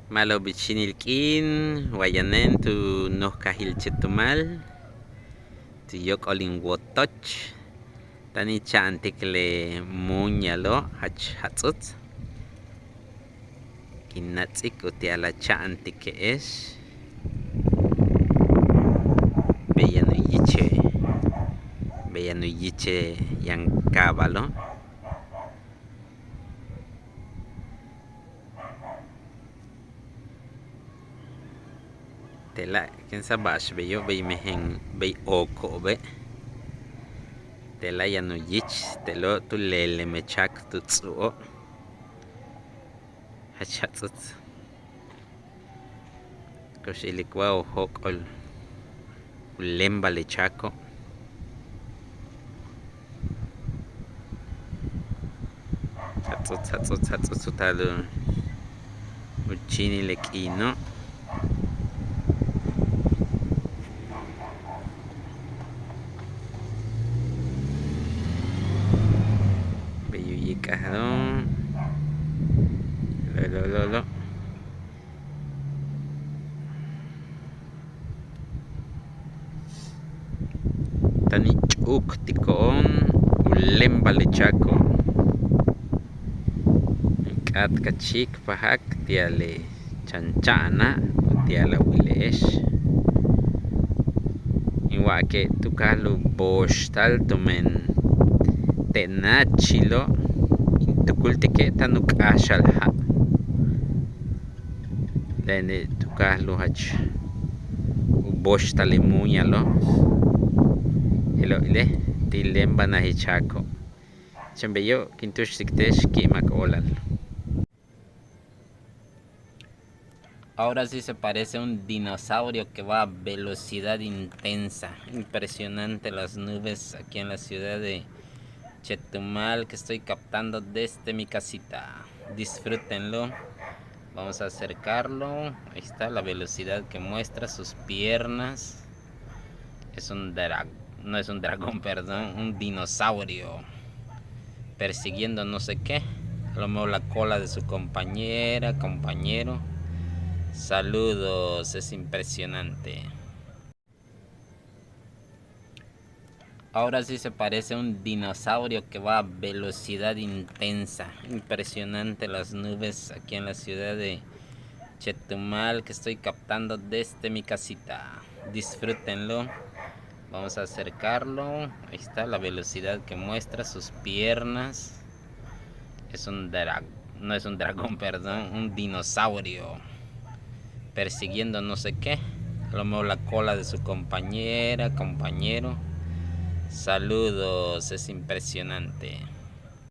Malo bichinilkin, wayanen tu nohkahil chetumal, tu yok olin wotoch, tani chantikle muñalo hach hatzut, kinatzik utiala chantik es, beyanu yiche yang kabalo. Tela ken sabash beyo bey mehen bey oko be tela yanu yich telo tu lele mechak tu tsuo hachatzut koshilikwa hokol ulemba lechako hatzut talu uchini lekino kahron lo tani chuk tikon ulemba lechako kat kachik pahak tiale chanchana tiala wilesh iwake tukalu bosh tal tumen tenachilo tukultike tanuk ashalha lene tukahlu hach bosh talimuñalo ilo ile tilemba na hichako chambeyo kintush siktesh kimak olal. Ahora sí se parece a un dinosaurio que va a velocidad intensa. Impresionante las nubes aquí en la ciudad de Chetumal que estoy captando desde mi casita. Disfrútenlo. Vamos a acercarlo. Ahí está la velocidad que muestra sus piernas. Es un dragón, no es un dragón, perdón, un dinosaurio persiguiendo no sé qué. A lo mejor la cola de su compañera, compañero. Saludos, es impresionante. Ahora sí se parece a un dinosaurio que va a velocidad intensa. Impresionante las nubes aquí en la ciudad de Chetumal que estoy captando desde mi casita. Disfrútenlo. Vamos a acercarlo. Ahí está la velocidad que muestra sus piernas. Es un dragón, no es un dragón, perdón, un dinosaurio persiguiendo no sé qué. A lo mejor la cola de su compañera, compañero. Saludos, es impresionante.